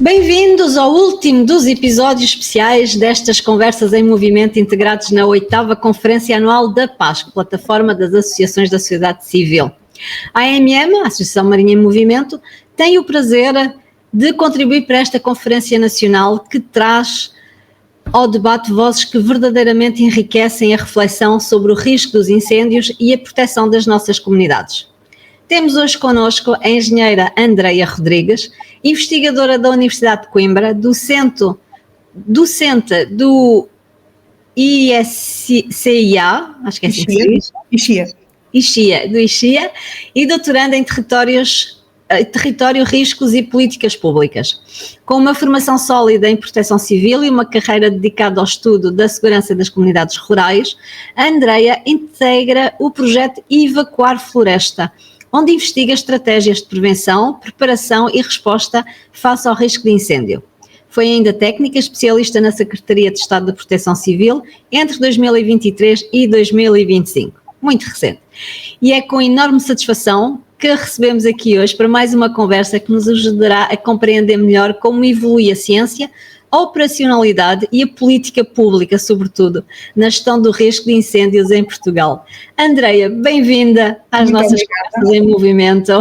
Bem-vindos ao último dos episódios especiais destas Conversas em Movimento integrados na 8ª Conferência Anual da PASC, Plataforma das Associações da Sociedade Civil. A AMM, a Associação Marinha em Movimento, tem o prazer de contribuir para esta Conferência Nacional que traz ao debate vozes que verdadeiramente enriquecem a reflexão sobre o risco dos incêndios e a proteção das nossas comunidades. Temos hoje connosco a engenheira Andreia Rodrigues, investigadora da Universidade de Coimbra, docente do ICIA, acho que é assim que se diz. ICIA, e doutoranda em território, riscos e políticas públicas. Com uma formação sólida em proteção civil e uma carreira dedicada ao estudo da segurança das comunidades rurais, a Andreia integra o projeto Evacuar Floresta, onde investiga estratégias de prevenção, preparação e resposta face ao risco de incêndio. Foi ainda técnica especialista na Secretaria de Estado da Proteção Civil entre 2023 e 2025, muito recente. E é com enorme satisfação que a recebemos aqui hoje para mais uma conversa que nos ajudará a compreender melhor como evolui a ciência, a operacionalidade e a política pública, sobretudo, na gestão do risco de incêndios em Portugal. Andreia, bem-vinda às nossas Conversas em Movimento.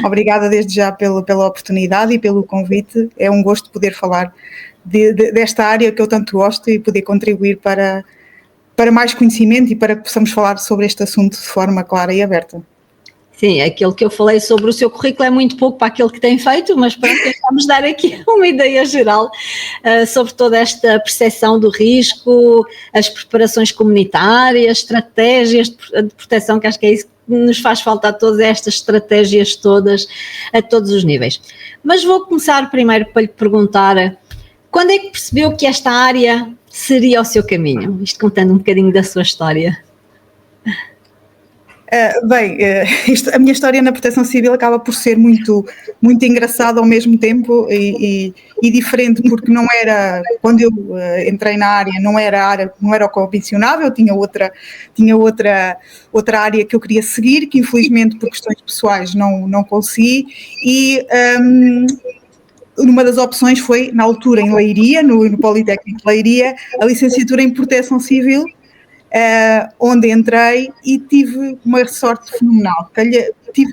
Obrigada desde já pela oportunidade e pelo convite. É um gosto poder falar desta área que eu tanto gosto e poder contribuir para mais conhecimento e para que possamos falar sobre este assunto de forma clara e aberta. Sim, aquilo que eu falei sobre o seu currículo é muito pouco para aquilo que tem feito, mas pronto, vamos dar aqui uma ideia geral sobre toda esta percepção do risco, as preparações comunitárias, estratégias de proteção, que acho que é isso que nos faz falta a todas estas estratégias todas, a todos os níveis. Mas vou começar primeiro para lhe perguntar, quando é que percebeu que esta área seria o seu caminho? Isto contando um bocadinho da sua história. A minha história na proteção civil acaba por ser muito engraçada ao mesmo tempo e diferente, porque não era, quando eu entrei na área, não era o convencional, eu tinha outra área que eu queria seguir, que infelizmente por questões pessoais não consegui, e uma das opções foi, na altura, em Leiria, no Politécnico de Leiria, a licenciatura em proteção civil, onde entrei e tive uma sorte fenomenal.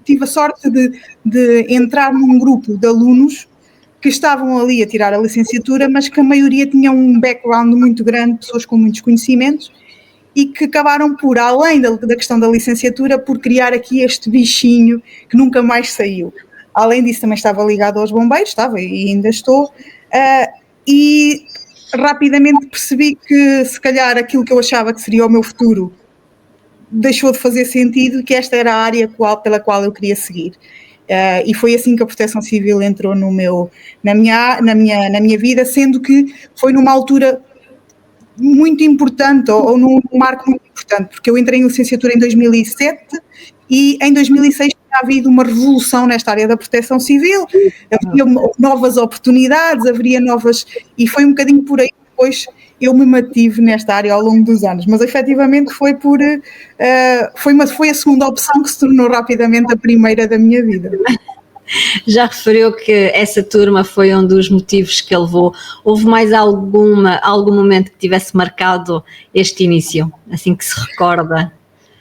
Tive a sorte de entrar num grupo de alunos que estavam ali a tirar a licenciatura, mas que a maioria tinham um background muito grande, pessoas com muitos conhecimentos, e que acabaram por, além da questão da licenciatura, por criar aqui este bichinho que nunca mais saiu. Além disso, também estava ligado aos bombeiros, estava e ainda estou, e rapidamente percebi que se calhar aquilo que eu achava que seria o meu futuro deixou de fazer sentido, que esta era a área pela qual eu queria seguir. E foi assim que a proteção civil entrou na minha vida, sendo que foi numa altura muito importante, ou num marco muito importante, porque eu entrei em licenciatura em 2007 e em 2006 tinha havido uma revolução nesta área da proteção civil, havia novas oportunidades, e foi um bocadinho por aí que depois eu me mantive nesta área ao longo dos anos, mas efetivamente foi a segunda opção que se tornou rapidamente a primeira da minha vida. Já referiu que essa turma foi um dos motivos que a levou. Houve mais algum momento que tivesse marcado este início, assim que se recorda?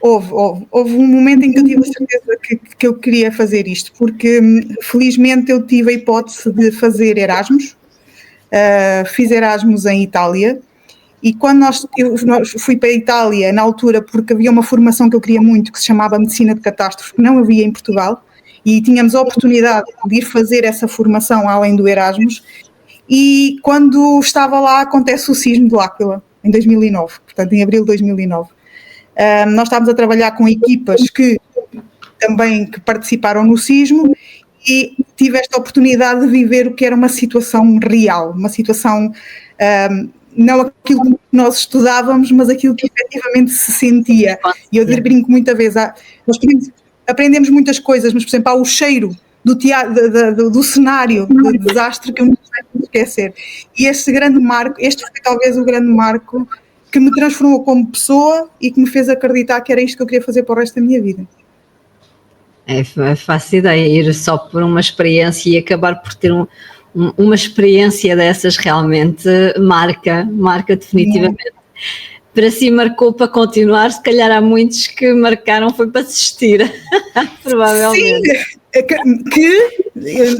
Houve um momento em que eu tive a certeza que eu queria fazer isto, porque felizmente eu tive a hipótese de fazer Erasmus, fiz Erasmus em Itália, e quando eu fui para a Itália na altura porque havia uma formação que eu queria muito, que se chamava Medicina de Catástrofe, que não havia em Portugal, e tínhamos a oportunidade de ir fazer essa formação além do Erasmus, e quando estava lá acontece o sismo de L'Aquila, em 2009, portanto em abril de 2009. Nós estávamos a trabalhar com equipas que participaram no sismo e tive esta oportunidade de viver o que era uma situação real, uma situação, não aquilo que nós estudávamos, mas aquilo que efetivamente se sentia. E eu brinco muita vez, nós aprendemos muitas coisas, mas por exemplo há o cheiro do cenário de desastre que eu não sei esquecer. E este foi talvez o grande marco que me transformou como pessoa e que me fez acreditar que era isto que eu queria fazer para o resto da minha vida. É fácil ideia ir só por uma experiência e acabar por ter uma experiência dessas realmente marca definitivamente. Para si marcou para continuar, se calhar há muitos que marcaram foi para desistir, provavelmente. Sim, que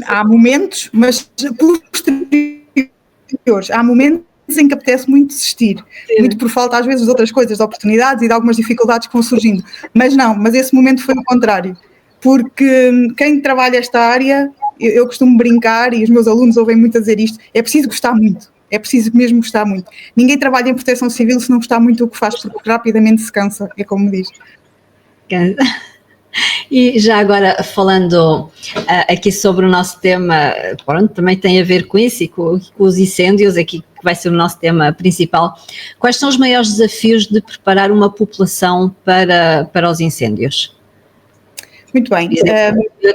há momentos, mas posteriores, há momentos em que apetece muito desistir, muito por falta às vezes de outras coisas, de oportunidades e de algumas dificuldades que vão surgindo, mas esse momento foi o contrário, porque quem trabalha esta área, eu costumo brincar e os meus alunos ouvem muito a dizer isto, é preciso gostar muito, é preciso mesmo gostar muito. Ninguém trabalha em proteção civil se não gostar muito do que faz, porque rapidamente se cansa, é como diz. E já agora falando aqui sobre o nosso tema, pronto, também tem a ver com isso e com os incêndios, aqui que vai ser o nosso tema principal. Quais são os maiores desafios de preparar uma população para os incêndios? Muito bem.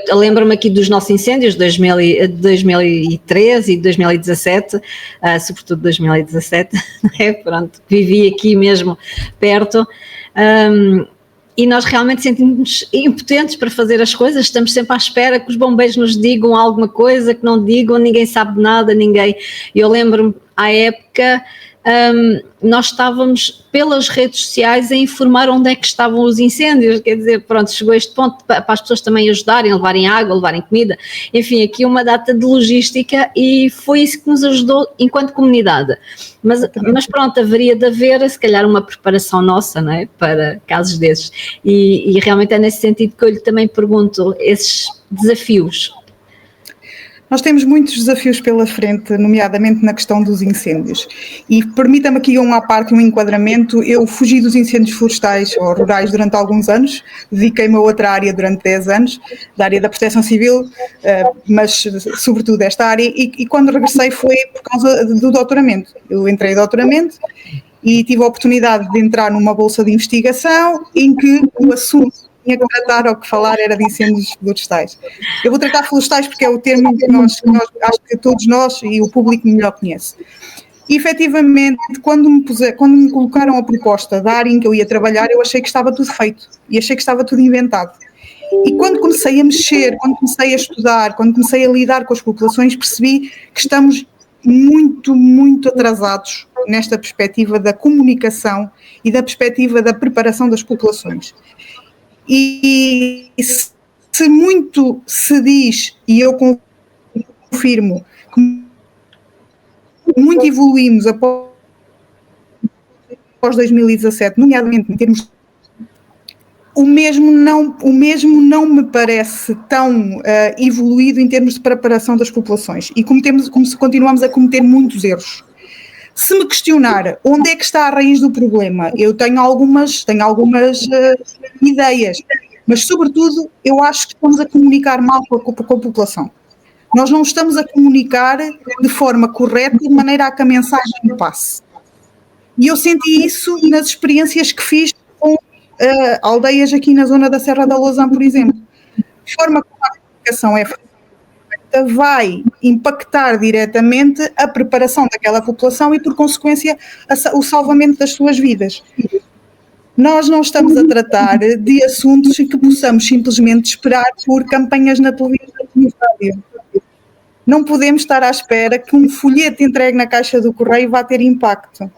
Eu lembro-me aqui dos nossos incêndios de 2013 e 2017, sobretudo 2017, né? Pronto, vivi aqui mesmo perto. E nós realmente sentimos impotentes para fazer as coisas, estamos sempre à espera que os bombeiros nos digam alguma coisa, que não digam, ninguém sabe de nada, ninguém. Eu lembro-me, à época, nós estávamos pelas redes sociais a informar onde é que estavam os incêndios, quer dizer, pronto, chegou a este ponto para as pessoas também ajudarem, levarem água, levarem comida, enfim, aqui uma data de logística e foi isso que nos ajudou enquanto comunidade. Mas pronto, haveria de haver, se calhar, uma preparação nossa, não é? Para casos desses. E realmente é nesse sentido que eu lhe também pergunto, esses desafios. Nós temos muitos desafios pela frente, nomeadamente na questão dos incêndios. E permita-me aqui à parte um enquadramento. Eu fugi dos incêndios florestais ou rurais durante alguns anos, dediquei-me a outra área durante 10 anos, da área da proteção civil, mas sobretudo esta área, e quando regressei foi por causa do doutoramento. Eu entrei em doutoramento e tive a oportunidade de entrar numa bolsa de investigação em que o assunto tinha que tratar ou que falar era de incêndios florestais. Eu vou tratar florestais porque é o termo que nós acho que todos nós e o público melhor conhece. E, efetivamente, quando me colocaram a proposta da área em que eu ia trabalhar, eu achei que estava tudo feito e achei que estava tudo inventado. E quando comecei a mexer, quando comecei a estudar, quando comecei a lidar com as populações, percebi que estamos muito, muito atrasados nesta perspectiva da comunicação e da perspectiva da preparação das populações. E se muito se diz, e eu confirmo, que muito evoluímos após 2017, nomeadamente em termos... O mesmo não me parece tão evoluído em termos de preparação das populações e continuamos a cometer muitos erros. Se me questionar onde é que está a raiz do problema, eu tenho algumas ideias, mas sobretudo eu acho que estamos a comunicar mal com a população. Nós não estamos a comunicar de forma correta, de maneira a que a mensagem passe. E eu senti isso nas experiências que fiz com aldeias aqui na zona da Serra da Lousã, por exemplo. De forma como a comunicação é feita, vai impactar diretamente a preparação daquela população e, por consequência, o salvamento das suas vidas. Nós não estamos a tratar de assuntos em que possamos simplesmente esperar por campanhas na televisão e no rádio. Não podemos estar à espera que um folheto entregue na caixa do correio vá ter impacto.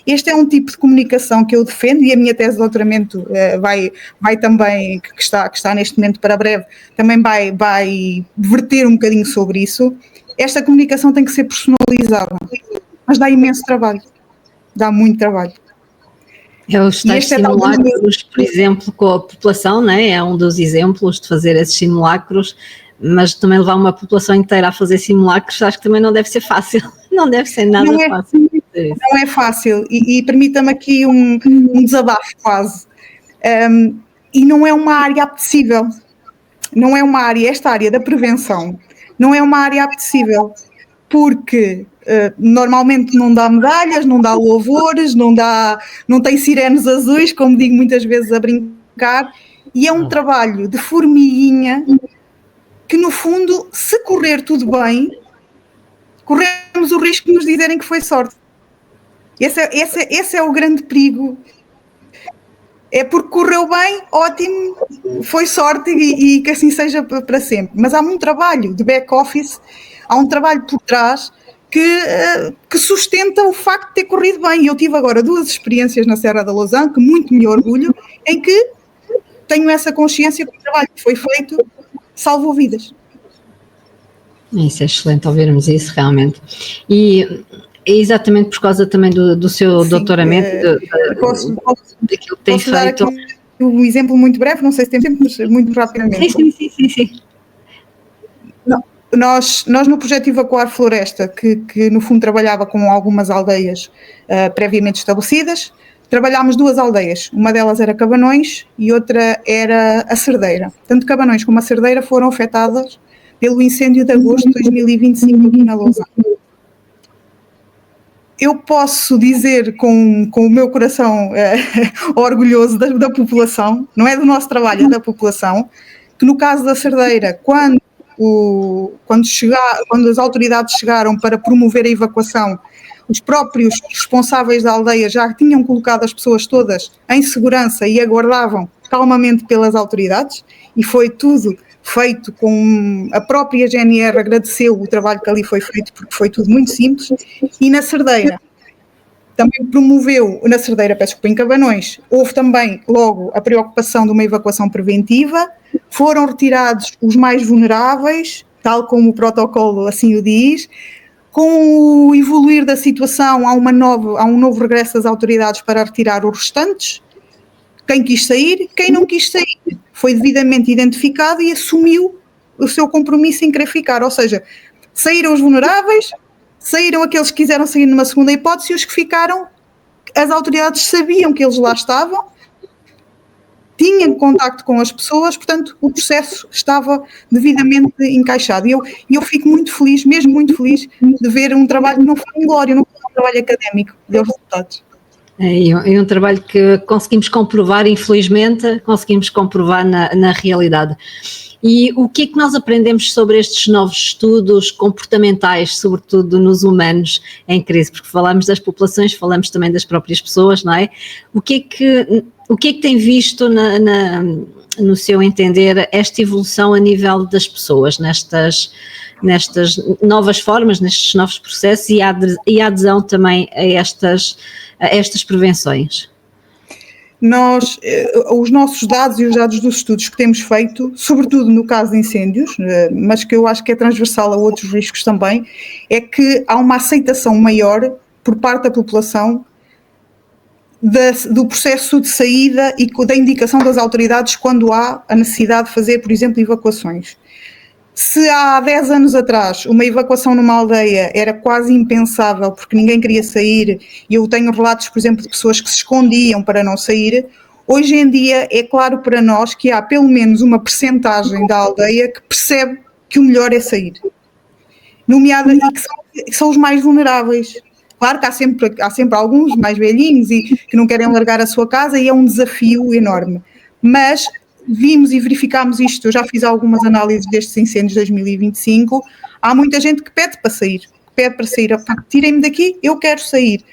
Este é um tipo de comunicação que eu defendo e a minha tese de doutoramento vai também, que está neste momento para breve, também vai verter um bocadinho sobre isso. Esta comunicação tem que ser personalizada, mas dá imenso trabalho, dá muito trabalho. Os tais simulacros, por exemplo, com a população, né? É um dos exemplos de fazer esses simulacros, mas também levar uma população inteira a fazer simulacros, acho que também não deve ser fácil, não deve ser nada fácil. Não é fácil, e permita-me aqui um desabafo quase. E não é uma área apetecível, não é uma área, esta área da prevenção, não é uma área apetecível, porque normalmente não dá medalhas, não dá louvores, não tem sirenes azuis, como digo muitas vezes a brincar, e é um trabalho de formiguinha que, no fundo, se correr tudo bem, corremos o risco de nos dizerem que foi sorte. Esse é o grande perigo. é porque correu bem, ótimo, foi sorte e que assim seja para sempre. Mas há muito trabalho de back-office, há um trabalho por trás que sustenta o facto de ter corrido bem. Eu tive agora 2 experiências na Serra da Lousã, que muito me orgulho, em que tenho essa consciência que o trabalho que foi feito salvou vidas. Isso é excelente ouvirmos isso, realmente. E é exatamente por causa também do seu doutoramento, daquilo que tem posso dar feito. Aqui um exemplo muito breve, não sei se tem tempo, mas muito rapidamente. Sim. Nós no projeto Evacuar Floresta, que no fundo trabalhava com algumas aldeias previamente estabelecidas, trabalhámos 2 aldeias, uma delas era Cabanões e outra era a Cerdeira. Tanto Cabanões como a Cerdeira foram afetadas pelo incêndio de agosto de 2025 aqui na Lousã. Eu posso dizer com o meu coração orgulhoso da população, não é do nosso trabalho, é da população, que no caso da Cerdeira, quando as autoridades chegaram para promover a evacuação, os próprios responsáveis da aldeia já tinham colocado as pessoas todas em segurança e aguardavam calmamente pelas autoridades, e foi tudo feito com a própria GNR, agradeceu o trabalho que ali foi feito, porque foi tudo muito simples. E na Cerdeira, também promoveu, na Cerdeira, peço desculpa, em Cabanões, houve também logo a preocupação de uma evacuação preventiva, foram retirados os mais vulneráveis, tal como o protocolo assim o diz. Com o evoluir da situação, há um novo regresso das autoridades para retirar os restantes. Quem quis sair, quem não quis sair, foi devidamente identificado e assumiu o seu compromisso em querer ficar. Ou seja, saíram os vulneráveis, saíram aqueles que quiseram sair numa segunda hipótese, e os que ficaram, as autoridades sabiam que eles lá estavam, tinham contacto com as pessoas, portanto o processo estava devidamente encaixado. E eu fico muito feliz, mesmo muito feliz, de ver um trabalho que não foi um glório, não foi um trabalho académico, deu resultados. É um trabalho que conseguimos comprovar, infelizmente, conseguimos comprovar na realidade. E o que é que nós aprendemos sobre estes novos estudos comportamentais, sobretudo nos humanos em crise? Porque falamos das populações, falamos também das próprias pessoas, não é? O que é que tem visto, no seu entender, esta evolução a nível das pessoas, nestas novas formas, nestes novos processos e a adesão também a estas prevenções? Os nossos dados e os dados dos estudos que temos feito, sobretudo no caso de incêndios, mas que eu acho que é transversal a outros riscos também, é que há uma aceitação maior por parte da população do processo de saída e da indicação das autoridades quando há a necessidade de fazer, por exemplo, evacuações. Se há 10 anos atrás uma evacuação numa aldeia era quase impensável porque ninguém queria sair, e eu tenho relatos, por exemplo, de pessoas que se escondiam para não sair, hoje em dia é claro para nós que há pelo menos uma percentagem da aldeia que percebe que o melhor é sair. Nomeadamente, que são os mais vulneráveis. Claro que há sempre alguns mais velhinhos e que não querem largar a sua casa, e é um desafio enorme. Mas vimos e verificámos isto, eu já fiz algumas análises destes incêndios de 2025, há muita gente que pede para sair, tirem-me daqui, eu quero sair.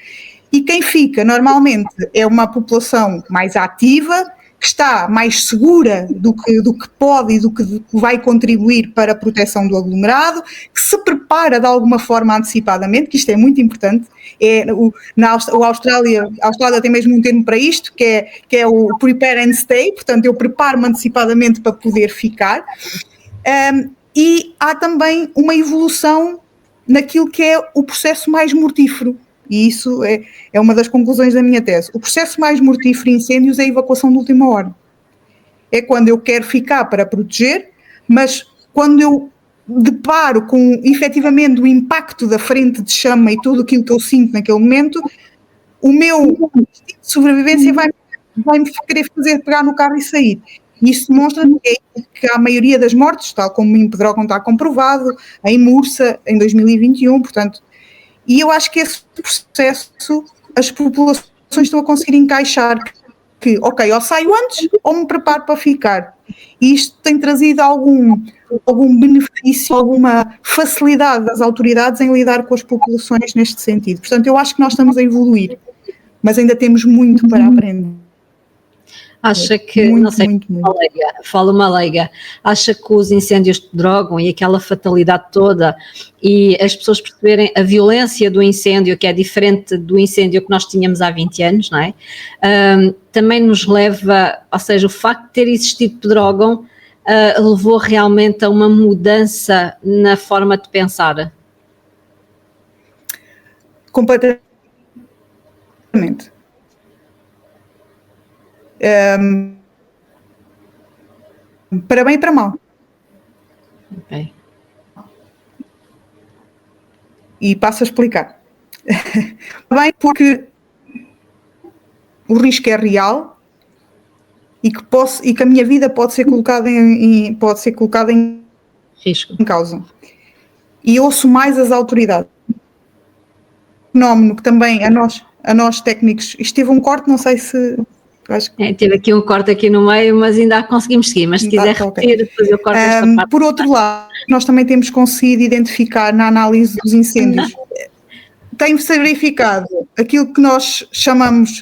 E quem fica, normalmente, é uma população mais ativa, que está mais segura do que pode e do que vai contribuir para a proteção do aglomerado, que se prepara de alguma forma antecipadamente, que isto é muito importante. A Austrália tem mesmo um termo para isto, que é o prepare and stay, portanto eu preparo-me antecipadamente para poder ficar. E há também uma evolução naquilo que é o processo mais mortífero. E isso é uma das conclusões da minha tese. O processo mais mortífero em incêndios é a evacuação de última hora. É quando eu quero ficar para proteger, mas quando eu deparo com efetivamente o impacto da frente de chama e tudo aquilo que eu sinto naquele momento, o meu instinto de sobrevivência vai-me querer fazer pegar no carro e sair. E isso demonstra que a maioria das mortes, tal como em Pedrógão está comprovado, em Mursa, em 2021, portanto. E eu acho que esse processo, as populações estão a conseguir encaixar que, ok, ou saio antes ou me preparo para ficar. E isto tem trazido algum benefício, alguma facilidade das autoridades em lidar com as populações neste sentido. Portanto, eu acho que nós estamos a evoluir, mas ainda temos muito para aprender. Acha que, muito, não sei, muito, muito. fala uma leiga, acha que os incêndios te drogam e aquela fatalidade toda e as pessoas perceberem a violência do incêndio, que é diferente do incêndio que nós tínhamos há 20 anos, não é? Também nos leva, ou seja, o facto de ter existido Pedrógão levou realmente a uma mudança na forma de pensar? Completamente. Para bem e para mal. Ok. E passo a explicar. Bem, porque o risco é real e que a minha vida pode ser colocada em Risco. causa. E ouço mais as autoridades. Fenómeno que também a nós técnicos, isto teve um corte, não sei se... Acho que... Teve aqui um corte aqui no meio, mas ainda conseguimos seguir, mas se quiser repetir, depois eu corto esta parte. Por outro lado, nós também temos conseguido identificar na análise dos incêndios, tem-se verificado aquilo que nós chamamos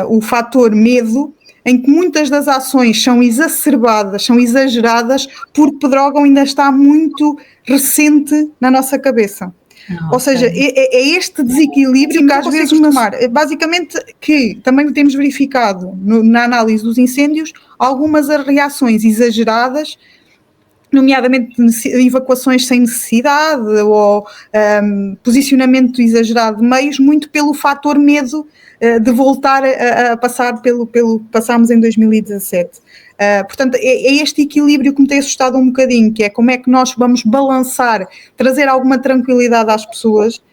o fator medo, em que muitas das ações são exacerbadas, são exageradas, porque Pedrógão ainda está muito recente na nossa cabeça. Ou seja, é este desequilíbrio que às vezes basicamente que também temos verificado na análise dos incêndios algumas reações exageradas, nomeadamente evacuações sem necessidade ou posicionamento exagerado de meios, muito pelo fator medo de voltar a passar pelo que passámos em 2017. Portanto, é este equilíbrio que me tem assustado um bocadinho, que é como é que nós vamos balançar, trazer alguma tranquilidade às pessoas,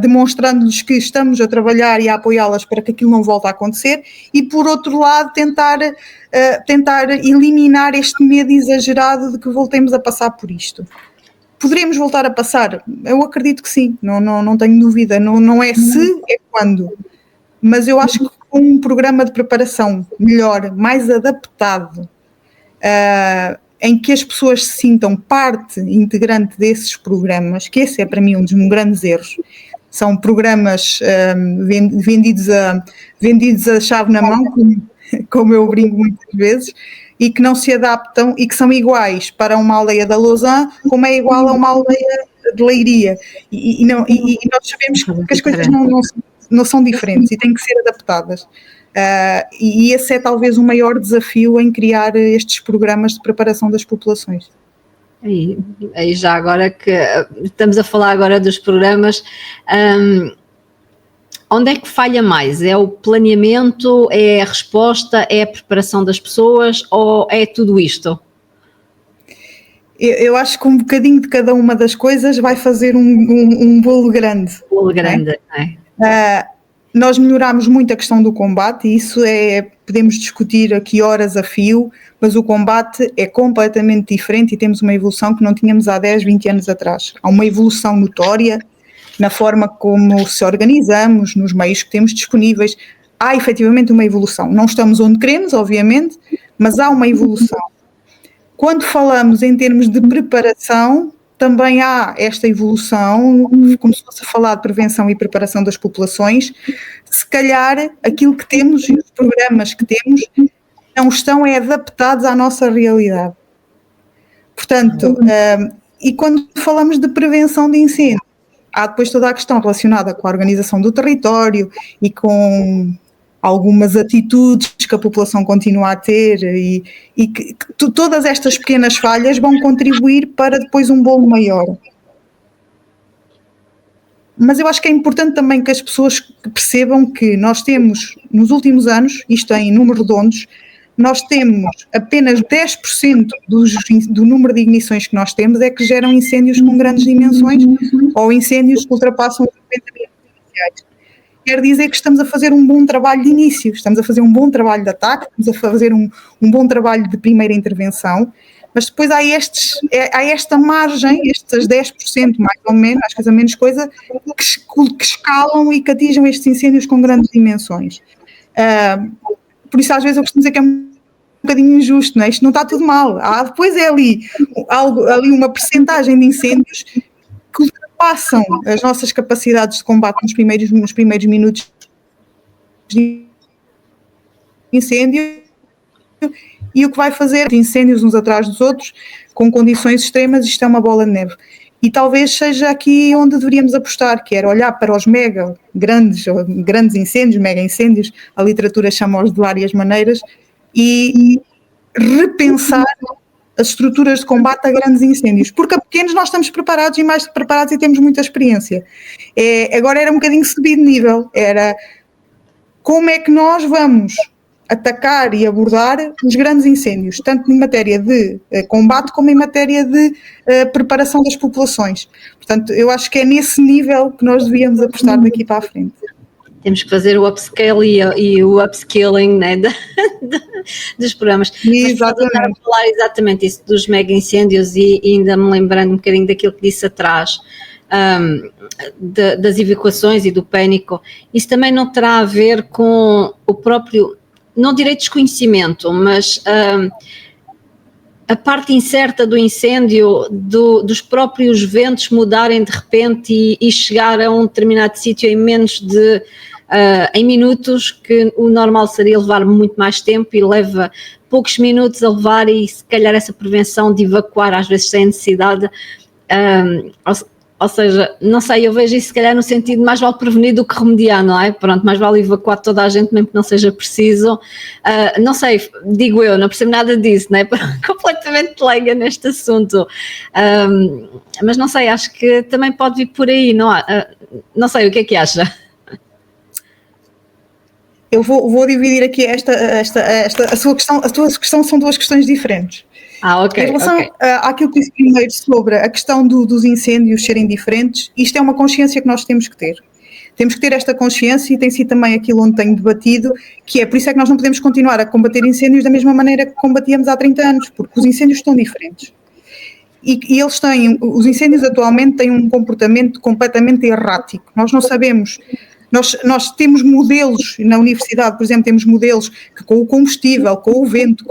demonstrando-lhes que estamos a trabalhar e a apoiá-las para que aquilo não volte a acontecer, e por outro lado tentar eliminar este medo exagerado de que voltemos a passar por isto. Poderemos voltar a passar? Eu acredito que sim, não tenho dúvida, não é se, é quando. Mas eu acho que com um programa de preparação melhor, mais adaptado, em que as pessoas se sintam parte integrante desses programas, que esse é para mim um dos grandes erros, são programas vendidos a chave na mão, como eu brinco muitas vezes, e que não se adaptam e que são iguais para uma aldeia da Lousã, como é igual a uma aldeia de Leiria. E nós sabemos que as coisas não são diferentes e têm que ser adaptadas. E esse é talvez o maior desafio em criar estes programas de preparação das populações. Aí já agora que estamos a falar agora dos programas, onde é que falha mais? É o planeamento, é a resposta, é a preparação das pessoas ou é tudo isto? Eu acho que um bocadinho de cada uma das coisas vai fazer um bolo grande. Bolo grande, não é? Nós melhorámos muito a questão do combate e isso podemos discutir aqui horas a fio, mas o combate é completamente diferente e temos uma evolução que não tínhamos há 10, 20 anos atrás. Há uma evolução notória na forma como se organizamos, nos meios que temos disponíveis. Há efetivamente uma evolução. Não estamos onde queremos, obviamente, mas há uma evolução. Quando falamos em termos de preparação, também há esta evolução, como se fosse a falar de prevenção e preparação das populações. Se calhar aquilo que temos e os programas que temos não estão adaptados à nossa realidade. Portanto, e quando falamos de prevenção de incêndio, há depois toda a questão relacionada com a organização do território e com algumas atitudes que a população continua a ter e que todas estas pequenas falhas vão contribuir para depois um bolo maior. Mas eu acho que é importante também que as pessoas percebam que nós temos, nos últimos anos, isto em números redondos, nós temos apenas 10% do número de ignições que nós temos é que geram incêndios com grandes dimensões ou incêndios que ultrapassam os 50 mil iniciais. Quer dizer que estamos a fazer um bom trabalho de início, estamos a fazer um bom trabalho de ataque, estamos a fazer um bom trabalho de primeira intervenção, mas depois há esta margem, estes 10% mais ou menos, às vezes a menos coisa, que escalam e que atingem estes incêndios com grandes dimensões. Por isso às vezes eu costumo dizer que é um bocadinho injusto, não é? Isto não está tudo mal. Depois é ali uma percentagem de incêndios que ultrapassam as nossas capacidades de combate nos primeiros minutos de incêndio e o que vai fazer incêndios uns atrás dos outros, com condições extremas, isto é uma bola de neve. E talvez seja aqui onde deveríamos apostar, que era olhar para os grandes incêndios, mega incêndios, a literatura chama-os de várias maneiras, e repensar as estruturas de combate a grandes incêndios, porque a pequenos nós estamos preparados e mais preparados e temos muita experiência. Agora era um bocadinho subir de nível, era como é que nós vamos atacar e abordar os grandes incêndios, tanto em matéria de combate como em matéria de preparação das populações. Portanto, eu acho que é nesse nível que nós devíamos apostar daqui para a frente. Temos que fazer o upscale e o upskilling, né, dos programas. Exatamente. Mas a falar exatamente isso dos mega incêndios e ainda me lembrando um bocadinho daquilo que disse atrás, das evacuações e do pânico, isso também não terá a ver com o próprio, não direi desconhecimento, mas a parte incerta do incêndio, dos próprios ventos mudarem de repente e chegar a um determinado sítio em menos de em minutos, que o normal seria levar muito mais tempo e leva poucos minutos a levar, e se calhar essa prevenção de evacuar às vezes sem necessidade, ou seja, não sei, eu vejo isso se calhar no sentido mais vale prevenir do que remediar, não é? Pronto, mais vale evacuar toda a gente mesmo que não seja preciso. Não sei, digo eu, não percebo nada disso, não é? Completamente leiga neste assunto. Mas não sei, acho que também pode vir por aí, não sei, o que acha? Eu vou dividir aqui a sua questão, a tua questão são duas questões diferentes. Ok. Em relação àquilo que disse primeiro sobre a questão dos incêndios serem diferentes, isto é uma consciência que nós temos que ter. Temos que ter esta consciência, e tem sido também aquilo onde tenho debatido, que é por isso é que nós não podemos continuar a combater incêndios da mesma maneira que combatíamos há 30 anos, porque os incêndios estão diferentes. E os incêndios atualmente têm um comportamento completamente errático. Nós não sabemos. Nós temos modelos, na universidade, por exemplo, temos modelos que com o combustível, com o vento,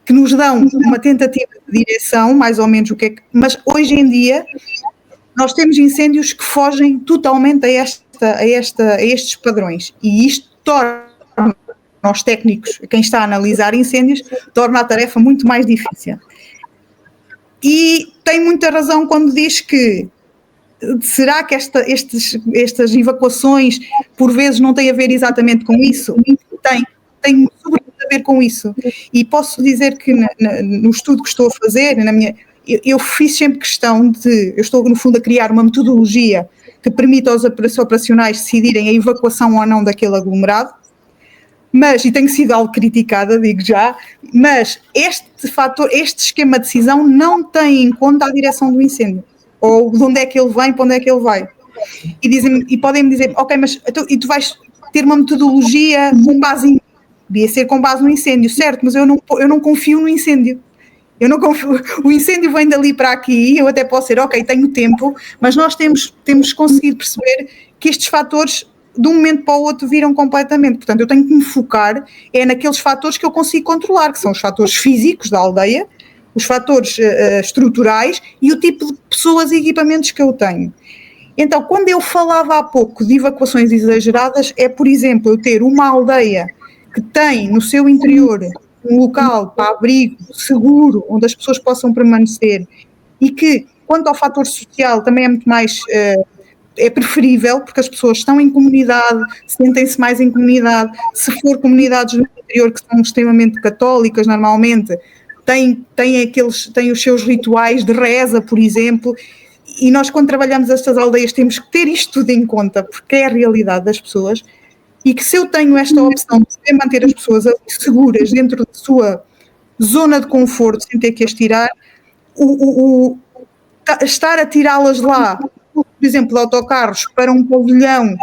que nos dão uma tentativa de direção, mais ou menos o que é que... Mas hoje em dia nós temos incêndios que fogem totalmente a estes padrões. E isto torna os técnicos, quem está a analisar incêndios, torna a tarefa muito mais difícil. E tem muita razão quando diz que será que estas evacuações por vezes não têm a ver exatamente com isso? Tem sobretudo a ver com isso. E posso dizer que no estudo que estou a fazer, eu fiz sempre questão eu estou no fundo a criar uma metodologia que permita aos operacionais decidirem a evacuação ou não daquele aglomerado, e tenho sido algo criticada, digo já, mas este esquema de decisão não tem em conta a direção do incêndio, ou de onde é que ele vem, para onde é que ele vai. E podem-me dizer, ok, mas tu vais ter uma metodologia com base em... Devia ser com base no incêndio, certo, mas eu não confio no incêndio. Eu não confio, o incêndio vem dali para aqui, eu até posso ser, ok, tenho tempo, mas nós temos conseguido perceber que estes fatores, de um momento para o outro, viram completamente. Portanto, eu tenho que me focar naqueles fatores que eu consigo controlar, que são os fatores físicos da aldeia, os fatores estruturais e o tipo de pessoas e equipamentos que eu tenho. Então, quando eu falava há pouco de evacuações exageradas, é, por exemplo, eu ter uma aldeia que tem no seu interior um local para abrigo seguro, onde as pessoas possam permanecer, e que, quanto ao fator social, também é muito mais... é preferível, porque as pessoas estão em comunidade, sentem-se mais em comunidade. Se for comunidades do interior que são extremamente católicas, normalmente, têm os seus rituais de reza, por exemplo, e nós, quando trabalhamos estas aldeias, temos que ter isto tudo em conta, porque é a realidade das pessoas, e que se eu tenho esta opção de manter as pessoas seguras dentro da sua zona de conforto, sem ter que as tirar, estar a tirá-las lá, por exemplo, de autocarros para um pavilhão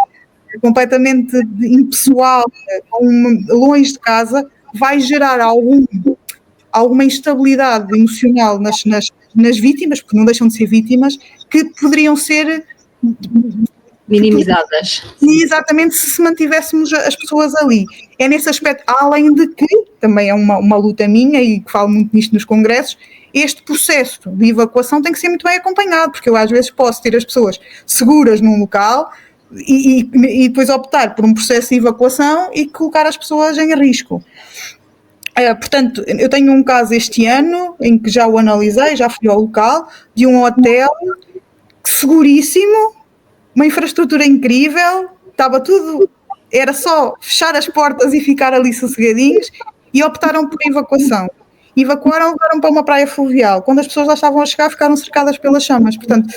completamente impessoal, longe de casa, vai gerar alguma instabilidade emocional nas vítimas, porque não deixam de ser vítimas, que poderiam ser minimizadas. Exatamente, se mantivéssemos as pessoas ali. É nesse aspecto, além de que, também é uma luta minha, e que falo muito nisto nos congressos, este processo de evacuação tem que ser muito bem acompanhado, porque eu às vezes posso ter as pessoas seguras num local e depois optar por um processo de evacuação e colocar as pessoas em risco. Portanto, eu tenho um caso este ano em que já o analisei, já fui ao local, de um hotel seguríssimo, uma infraestrutura incrível, estava tudo, era só fechar as portas e ficar ali sossegadinhos, e optaram por evacuação. Evacuaram, levaram para uma praia fluvial. Quando as pessoas lá estavam a chegar, ficaram cercadas pelas chamas. Portanto,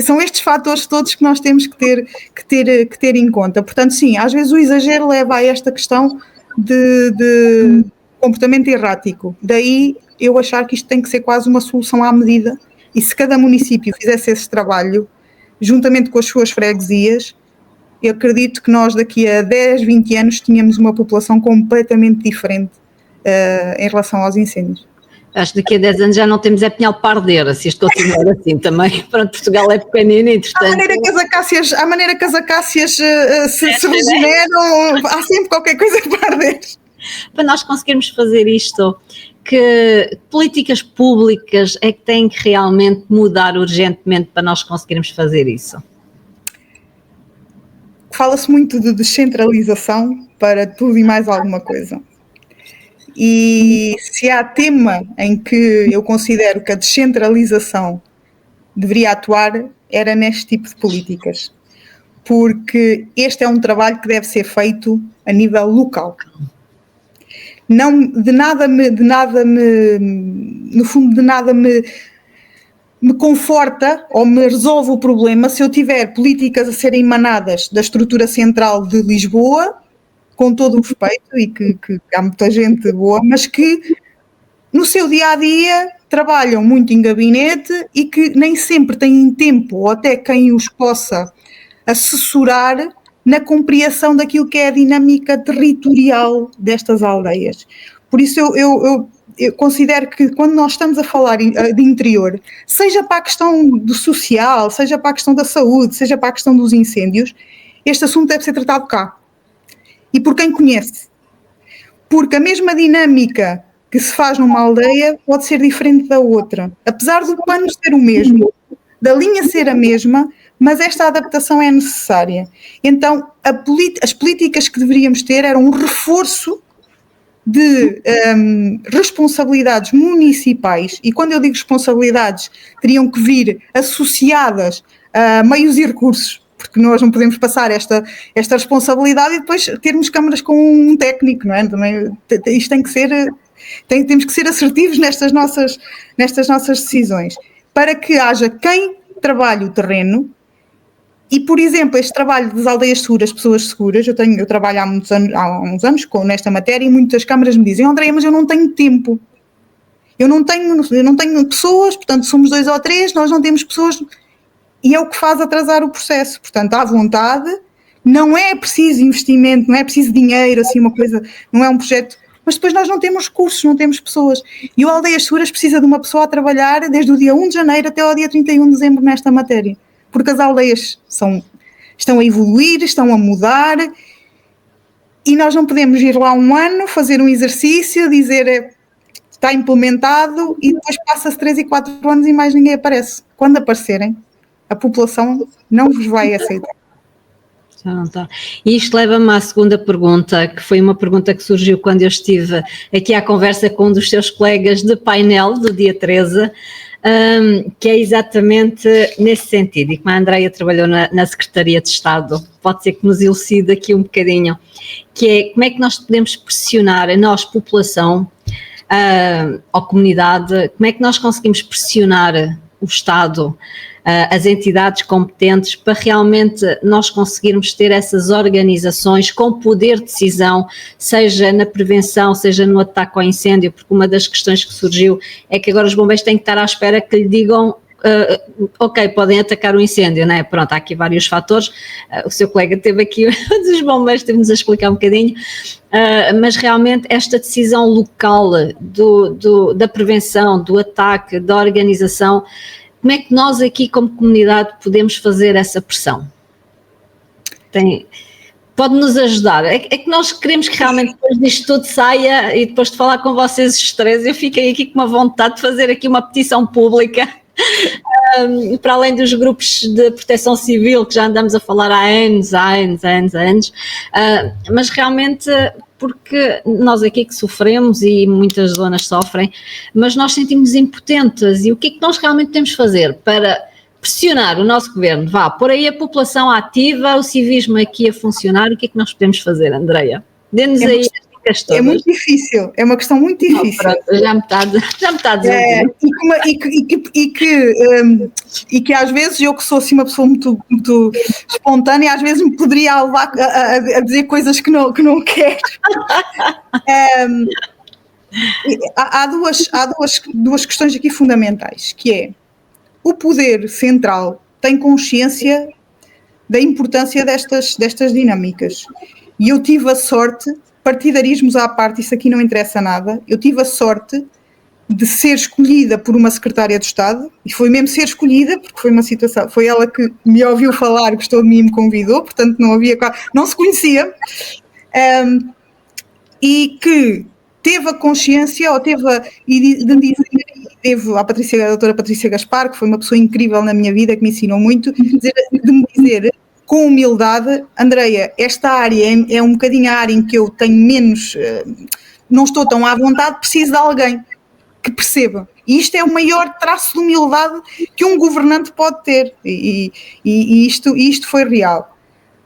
são estes fatores todos que nós temos que ter em conta. Portanto, sim, às vezes o exagero leva a esta questão de comportamento errático. Daí eu achar que isto tem que ser quase uma solução à medida, e se cada município fizesse esse trabalho, juntamente com as suas freguesias, eu acredito que nós daqui a 10, 20 anos tínhamos uma população completamente diferente em relação aos incêndios. Acho que daqui a 10 anos já não temos Pinhal para arder, se isto continuar assim também. Pronto, Portugal é pequenino, entretanto. À maneira que as acácias se regeneram, há sempre qualquer coisa para arder. Para nós conseguirmos fazer isto, que políticas públicas é que têm que realmente mudar urgentemente para nós conseguirmos fazer isso? Fala-se muito de descentralização para tudo e mais alguma coisa. E se há tema em que eu considero que a descentralização deveria atuar, era neste tipo de políticas. Porque este é um trabalho que deve ser feito a nível local. Não, de nada me conforta ou me resolve o problema se eu tiver políticas a serem emanadas da estrutura central de Lisboa, com todo o respeito, e que há muita gente boa, mas que no seu dia-a-dia trabalham muito em gabinete e que nem sempre têm tempo, ou até quem os possa assessorar na compreensão daquilo que é a dinâmica territorial destas aldeias. Por isso eu considero que quando nós estamos a falar de interior, seja para a questão do social, seja para a questão da saúde, seja para a questão dos incêndios, este assunto deve ser tratado cá. E por quem conhece. Porque a mesma dinâmica que se faz numa aldeia pode ser diferente da outra. Apesar do pano ser o mesmo, da linha ser a mesma, mas esta adaptação é necessária. Então, as políticas que deveríamos ter eram um reforço de responsabilidades municipais, e quando eu digo responsabilidades, teriam que vir associadas a meios e recursos, porque nós não podemos passar esta responsabilidade e depois termos câmaras com um técnico, não é? Também, isto tem que ser, temos que ser assertivos nestas nossas decisões, para que haja quem trabalhe o terreno. E, por exemplo, este trabalho das aldeias seguras, pessoas seguras, eu trabalho há uns anos nesta matéria, e muitas câmaras me dizem: Andréia, mas eu não tenho tempo, eu não tenho pessoas, portanto somos 2 ou 3, nós não temos pessoas, e é o que faz atrasar o processo. Portanto, à vontade, não é preciso investimento, não é preciso dinheiro, assim uma coisa, não é um projeto, mas depois nós não temos recursos, não temos pessoas. E o Aldeias Seguras precisa de uma pessoa a trabalhar desde o dia 1 de janeiro até ao dia 31 de dezembro nesta matéria. Porque as aldeias estão a evoluir, estão a mudar, e nós não podemos ir lá um ano, fazer um exercício, dizer está implementado, e depois passa-se 3 e 4 anos e mais ninguém aparece. Quando aparecerem, a população não vos vai aceitar. Já não está. E isto leva-me à segunda pergunta, que foi uma pergunta que surgiu quando eu estive aqui à conversa com um dos seus colegas de painel do dia 13, que é exatamente nesse sentido, e como a Andréia trabalhou na Secretaria de Estado, pode ser que nos elucide aqui um bocadinho, que é como é que nós podemos pressionar a nós, população, a comunidade, como é que nós conseguimos pressionar o Estado, as entidades competentes, para realmente nós conseguirmos ter essas organizações com poder de decisão, seja na prevenção, seja no ataque ao incêndio, porque uma das questões que surgiu é que agora os bombeiros têm que estar à espera que lhe digam ok, podem atacar o incêndio, não é? Pronto, há aqui vários fatores, o seu colega teve aqui, dos bombeiros, teve-nos a explicar um bocadinho, mas realmente esta decisão local da prevenção, do ataque, da organização, como é que nós aqui como comunidade podemos fazer essa pressão? Pode-nos ajudar? É que nós queremos que realmente depois disto tudo saia, e depois de falar com vocês os três, eu fiquei aqui com uma vontade de fazer aqui uma petição pública, para além dos grupos de proteção civil que já andamos a falar há anos, mas realmente porque nós aqui que sofremos e muitas zonas sofrem, mas nós sentimos impotentes. E o que é que nós realmente temos de fazer para pressionar o nosso governo? Pôr aí a população ativa, o civismo aqui a funcionar. O que é que nós podemos fazer, Andreia? Dê-nos aí as dicas todas. É muito difícil, é uma questão muito difícil. Pronto, já me está a dizer. E que às vezes eu, que sou assim uma pessoa muito espontânea, às vezes me poderia levar a dizer coisas que não quero. Há duas questões aqui fundamentais, que é: o poder central tem consciência da importância destas dinâmicas. E eu tive a sorte, partidarismos à parte, isso aqui não interessa nada, eu tive a sorte de ser escolhida por uma secretária de Estado, e foi mesmo ser escolhida, porque foi uma situação, foi ela que me ouviu falar, gostou de mim e me convidou, portanto não se conhecia, e que teve a consciência, ou teve a doutora Patrícia Gaspar, que foi uma pessoa incrível na minha vida, que me ensinou muito, de me dizer com humildade: Andreia, esta área é um bocadinho a área em que eu tenho menos, não estou tão à vontade, preciso de alguém que perceba. E isto é o maior traço de humildade que um governante pode ter, e isto foi real.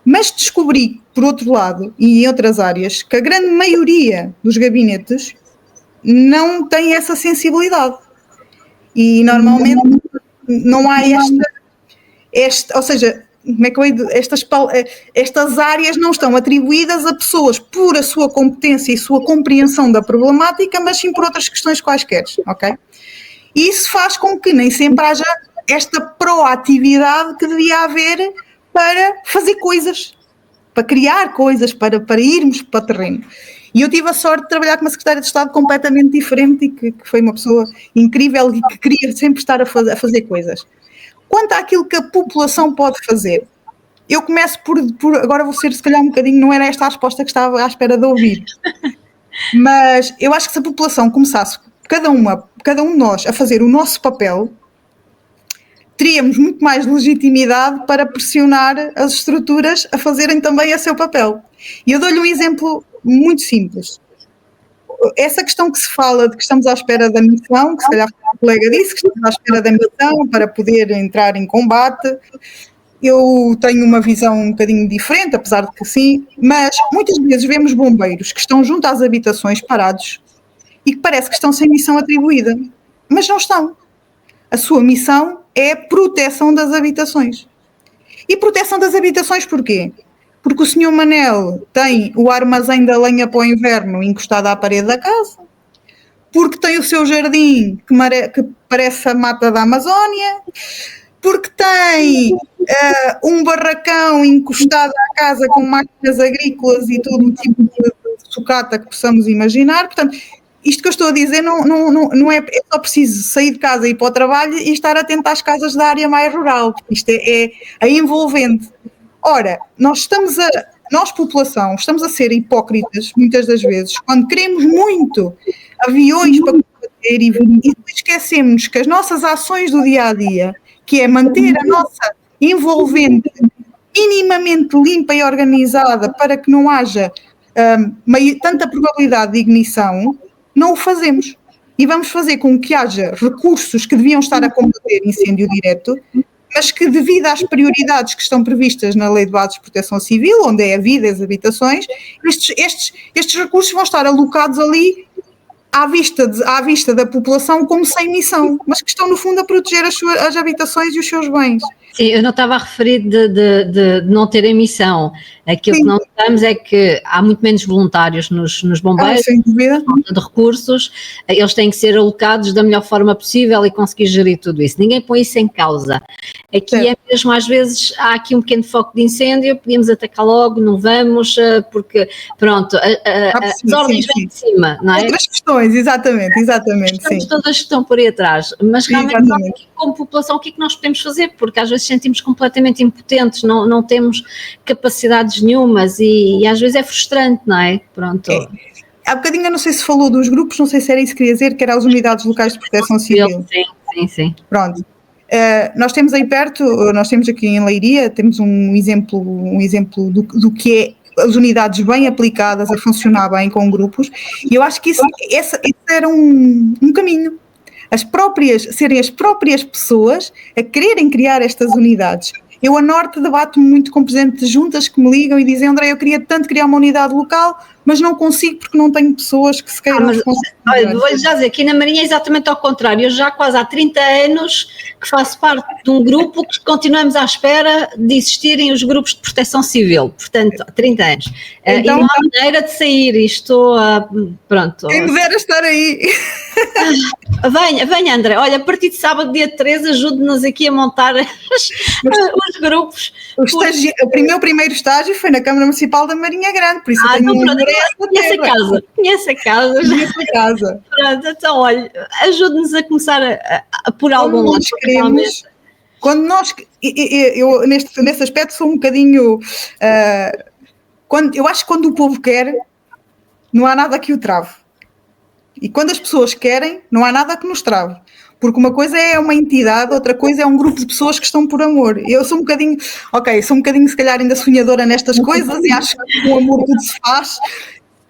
Mas descobri, por outro lado, e em outras áreas, que a grande maioria dos gabinetes não tem essa sensibilidade. E normalmente não há ou seja, como é que eu digo? Estas áreas não estão atribuídas a pessoas por a sua competência e sua compreensão da problemática, mas sim por outras questões quaisquer, ok? E isso faz com que nem sempre haja esta proatividade que devia haver para fazer coisas, para criar coisas, para irmos para o terreno. E eu tive a sorte de trabalhar com uma secretária de Estado completamente diferente e que foi uma pessoa incrível e que queria sempre estar a fazer coisas. Quanto àquilo que a população pode fazer, eu começo por agora vou ser se calhar um bocadinho, não era esta a resposta que estava à espera de ouvir, mas eu acho que se a população começasse, cada um de nós, a fazer o nosso papel, teríamos muito mais legitimidade para pressionar as estruturas a fazerem também o seu papel. E eu dou-lhe um exemplo muito simples. Essa questão que se fala de que estamos à espera da missão, que se calhar o colega disse, que estamos à espera da missão para poder entrar em combate, eu tenho uma visão um bocadinho diferente, apesar de que sim, mas muitas vezes vemos bombeiros que estão junto às habitações parados e que parece que estão sem missão atribuída, mas não estão. A sua missão é proteção das habitações. E proteção das habitações porquê? Porque o Sr. Manel tem o armazém da lenha para o inverno encostado à parede da casa, porque tem o seu jardim que parece a mata da Amazónia, porque tem um barracão encostado à casa com máquinas agrícolas e todo o tipo de sucata que possamos imaginar. Portanto, isto que eu estou a dizer não é só preciso sair de casa e ir para o trabalho e estar atento às casas da área mais rural. Isto é envolvente. Ora, nós população, estamos a ser hipócritas muitas das vezes quando queremos muito aviões para combater e esquecemos que as nossas ações do dia-a-dia, que é manter a nossa envolvente minimamente limpa e organizada para que não haja tanta probabilidade de ignição, não o fazemos. E vamos fazer com que haja recursos que deviam estar a combater incêndio direto, mas que, devido às prioridades que estão previstas na Lei de Bases de Proteção Civil, onde é a vida e as habitações, estes recursos vão estar alocados ali à vista da população como sem missão, mas que estão, no fundo, a proteger as habitações e os seus bens. Sim, eu não estava a referir de não ter emissão. Aquilo que não notamos é que há muito menos voluntários nos bombeiros, sem dúvida. Falta de recursos, eles têm que ser alocados da melhor forma possível e conseguir gerir tudo isso. Ninguém põe isso em causa. Aqui é mesmo, às vezes, há aqui um pequeno foco de incêndio, podíamos atacar logo, não vamos, porque, pronto, as ordens vêm de cima, não é? Outras questões, exatamente. Sim. Todas estão por aí atrás, mas realmente nós, como população, o que é que nós podemos fazer? Porque às vezes sentimos completamente impotentes, não temos capacidades nenhumas e às vezes é frustrante, não é? Pronto. Há bocadinho, eu não sei se falou dos grupos, não sei se era isso que queria dizer, que eram as unidades locais de proteção civil. Sim. Pronto. Nós temos aí perto, nós temos aqui em Leiria, temos um exemplo do que é as unidades bem aplicadas, a funcionar bem com grupos, e eu acho que esse era um caminho. Serem as próprias pessoas a quererem criar estas unidades. Eu, a Norte, debato muito com presidentes de juntas que me ligam e dizem: André, eu queria tanto criar uma unidade local, mas não consigo porque não tenho pessoas que se queiram responsabilizar. Vou-lhe já dizer, aqui na Marinha é exatamente ao contrário. Eu já quase há 30 anos que faço parte de um grupo que continuamos à espera de existirem os grupos de proteção civil. Portanto, há 30 anos. Então, e não há maneira de sair. Isto, pronto. Quem me dera estar aí. Venha, André. Olha, a partir de sábado, dia 13, ajude-nos aqui a montar os grupos. O primeiro estágio foi na Câmara Municipal da Marinha Grande, por isso eu tenho conhece a casa. Pronto, então, olha, ajude-nos a começar a pôr algum lado. Quando nós, eu nesse aspecto sou um bocadinho, eu acho que quando o povo quer, não há nada que o trave. E quando as pessoas querem, não há nada que nos trave. Porque uma coisa é uma entidade, outra coisa é um grupo de pessoas que estão por amor. Eu sou um bocadinho, se calhar ainda sonhadora nestas coisas e acho que com o amor tudo se faz,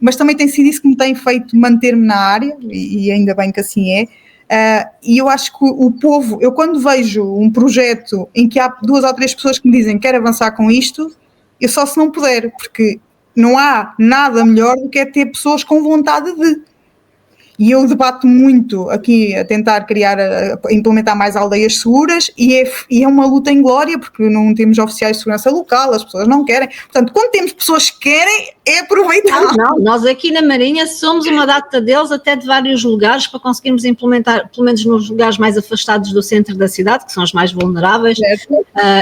mas também tem sido isso que me tem feito manter-me na área, e ainda bem que assim é. E eu acho que o povo, eu quando vejo um projeto em que há 2 ou 3 pessoas que me dizem que quero avançar com isto, eu só se não puder, porque não há nada melhor do que é ter pessoas com vontade de. E eu debato muito aqui a tentar implementar mais aldeias seguras e é uma luta em glória, porque não temos oficiais de segurança local, as pessoas não querem. Portanto, quando temos pessoas que querem, é aproveitar. Não, nós aqui na Marinha somos uma data deles até de vários lugares para conseguirmos implementar, pelo menos nos lugares mais afastados do centro da cidade, que são os mais vulneráveis.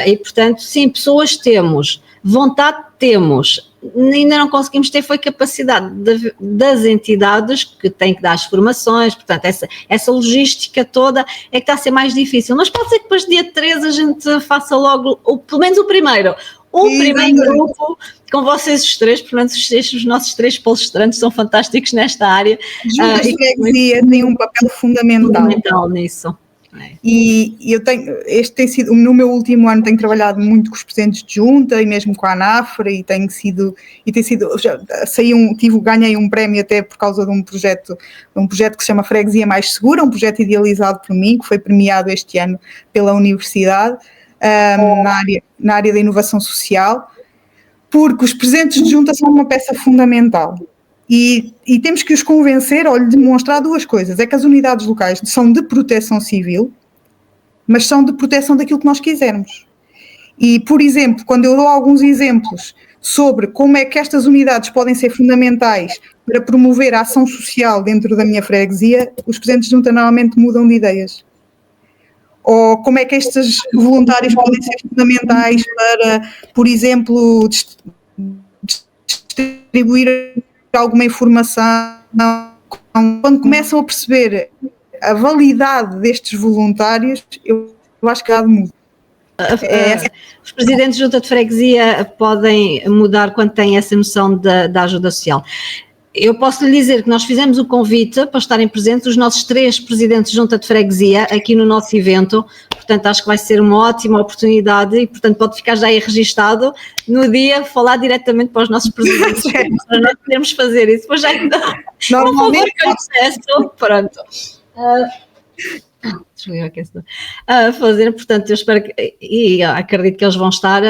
E, portanto, sim, pessoas temos, vontade temos. Ainda não conseguimos ter foi capacidade das entidades que têm que dar as formações, portanto essa logística toda é que está a ser mais difícil, mas pode ser que depois dia 13 a gente faça logo, pelo menos o primeiro grupo com vocês os 3, portanto os nossos 3 palestrantes são fantásticos nesta área. Juntas de freguesia tem um papel fundamental nisso. E eu este tem sido, no meu último ano tenho trabalhado muito com os presidentes de junta e mesmo com a ANAFRA e tem sido, ganhei um prémio até por causa de um projeto que se chama Freguesia Mais Segura, um projeto idealizado por mim, que foi premiado este ano pela Universidade, na área da inovação social, porque os presidentes de junta são uma peça fundamental. E temos que os convencer ou lhe demonstrar 2 coisas. É que as unidades locais são de proteção civil, mas são de proteção daquilo que nós quisermos. E, por exemplo, quando eu dou alguns exemplos sobre como é que estas unidades podem ser fundamentais para promover a ação social dentro da minha freguesia, os presidentes de junta normalmente mudam de ideias. Ou como é que estes voluntários podem ser fundamentais para, por exemplo, distribuir alguma informação. Quando começam a perceber a validade destes voluntários, eu acho que há de mudar. Os presidentes de junta de freguesia podem mudar quando têm essa noção da ajuda social. Eu posso lhe dizer que nós fizemos o convite para estarem presentes os nossos 3 presidentes de junta de freguesia aqui no nosso evento, portanto acho que vai ser uma ótima oportunidade e portanto pode ficar já aí registado no dia, falar diretamente para os nossos presidentes para nós podermos fazer isso, depois já normalmente pronto. A fazer, portanto eu espero e acredito que eles vão estar,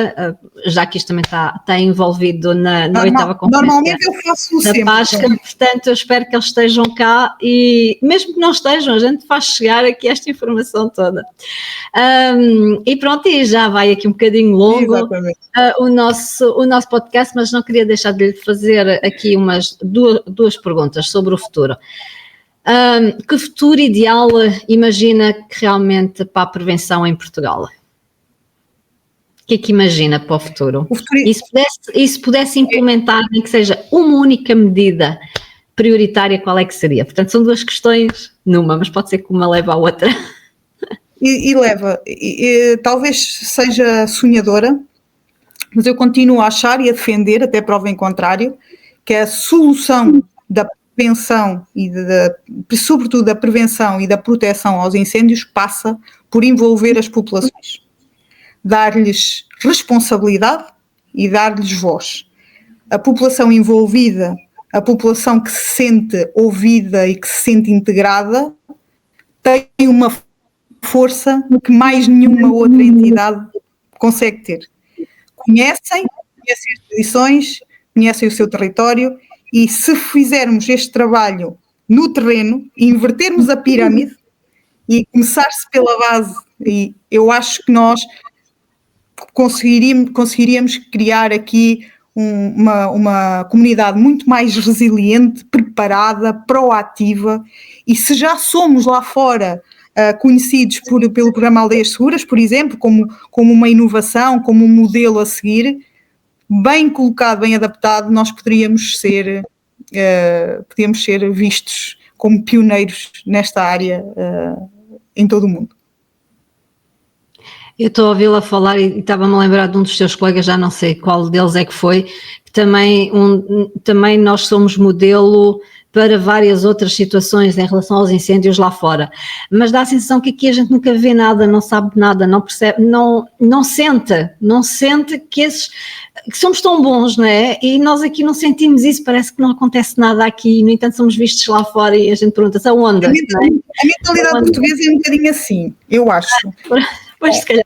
já que isto também está envolvido na 8ª conferência normalmente eu faço da PASCA, portanto eu espero que eles estejam cá e mesmo que não estejam, a gente faz chegar aqui esta informação toda. E pronto, e já vai aqui um bocadinho longo o nosso podcast, mas não queria deixar de lhe fazer aqui duas perguntas sobre o futuro. Que futuro ideal imagina que realmente para a prevenção em Portugal? O que é que imagina para o futuro? E se pudesse implementar, nem que seja uma única medida prioritária, qual é que seria? Portanto, são 2 questões numa, mas pode ser que uma leve à outra. Talvez seja sonhadora, mas eu continuo a achar e a defender, até prova em contrário, que a solução da prevenção e sobretudo da prevenção e da proteção aos incêndios passa por envolver as populações, dar-lhes responsabilidade e dar-lhes voz. a população envolvida, a população que se sente ouvida e que se sente integrada, tem uma força que mais nenhuma outra entidade consegue ter. Conhecem as tradições, conhecem o seu território, e se fizermos este trabalho no terreno, e invertermos a pirâmide e começar-se pela base, e eu acho que nós conseguiríamos criar aqui uma comunidade muito mais resiliente, preparada, proativa, e se já somos lá fora conhecidos pelo programa Aldeias Seguras, por exemplo, como uma inovação, como um modelo a seguir, bem colocado, bem adaptado, nós podíamos ser vistos como pioneiros nesta área em todo o mundo. Eu estou a ouvi-la falar e estava-me a lembrar de um dos seus colegas, já não sei qual deles é que foi, que também nós somos modelo para várias outras situações em relação aos incêndios lá fora, mas dá a sensação que aqui a gente nunca vê nada, não sabe nada, não percebe, não sente que somos tão bons, não é? E nós aqui não sentimos isso, parece que não acontece nada aqui, no entanto somos vistos lá fora e a gente pergunta-se aonde? A mentalidade portuguesa é um bocadinho assim, eu acho. Pois se calhar.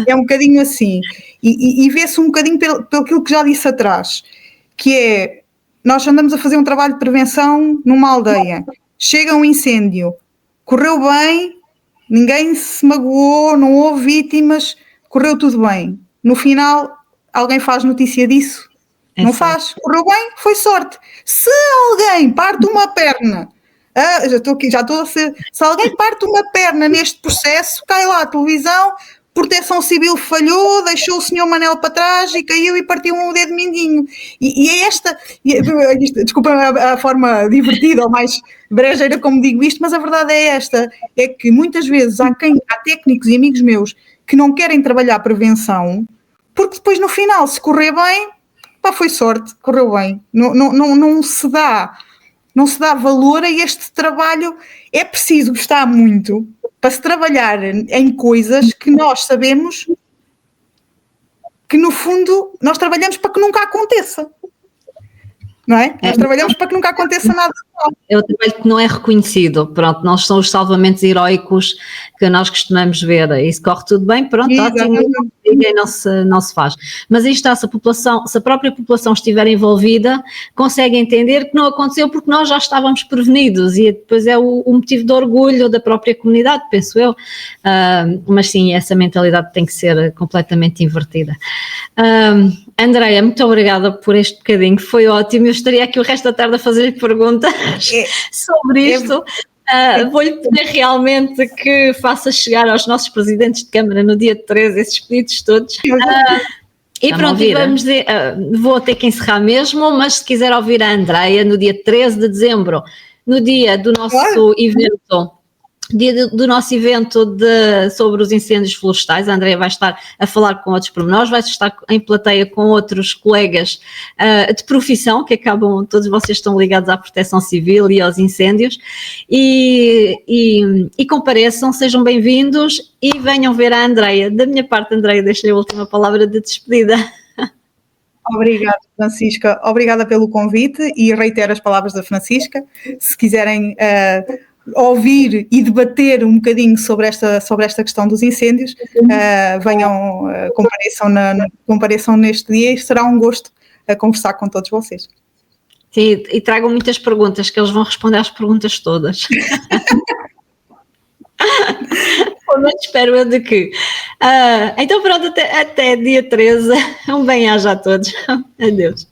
É um bocadinho assim, e vê-se um bocadinho pelo aquilo que já disse atrás, que é, nós andamos a fazer um trabalho de prevenção numa aldeia, chega um incêndio, correu bem, ninguém se magoou, não houve vítimas, correu tudo bem. No final, alguém faz notícia disso? Não faz. Correu bem, foi sorte. Se alguém parte uma perna, se alguém parte uma perna neste processo, cai lá a televisão, Proteção Civil falhou, deixou o senhor Manel para trás e caiu e partiu um dedo mindinho. E é esta, desculpa a forma divertida ou mais brejeira como digo isto, mas a verdade é esta, é que muitas vezes há técnicos e amigos meus que não querem trabalhar prevenção, porque depois no final, se correr bem, foi sorte, correu bem. Não se dá valor a este trabalho. É preciso gostar muito para se trabalhar em coisas que nós sabemos que, no fundo, nós trabalhamos para que nunca aconteça. Não é? Nós trabalhamos para que nunca aconteça nada mal. É o trabalho que não é reconhecido, pronto, nós são os salvamentos heroicos que nós costumamos ver, e se corre tudo bem, pronto, ótimo, ninguém não se faz. Mas aí está, se a própria população estiver envolvida, consegue entender que não aconteceu porque nós já estávamos prevenidos, e depois é o motivo de orgulho da própria comunidade, penso eu, mas sim, essa mentalidade tem que ser completamente invertida. Andreia, muito obrigada por este bocadinho, foi ótimo. Eu estaria aqui o resto da tarde a fazer-lhe perguntas sobre isto. Vou-lhe pedir realmente que faça chegar aos nossos presidentes de Câmara no dia 13 esses pedidos todos. E pronto, vou ter que encerrar mesmo, mas se quiser ouvir a Andreia no dia 13 de dezembro, no dia do nosso evento, sobre os incêndios florestais, a Andreia vai estar a falar com outros pormenores, vai estar em plateia com outros colegas de profissão, que todos vocês estão ligados à proteção civil e aos incêndios, e compareçam, sejam bem-vindos e venham ver a Andreia. Da minha parte, Andreia, deixo-lhe a última palavra de despedida. Obrigada, Francisca. Obrigada pelo convite e reitero as palavras da Francisca. Se quiserem ouvir e debater um bocadinho sobre esta questão dos incêndios, venham, compareçam neste dia e será um gosto conversar com todos vocês. Sim, e tragam muitas perguntas, que eles vão responder às perguntas todas. Mas espero eu de que. Então pronto, até dia 13. Um bem-aja a todos. Adeus.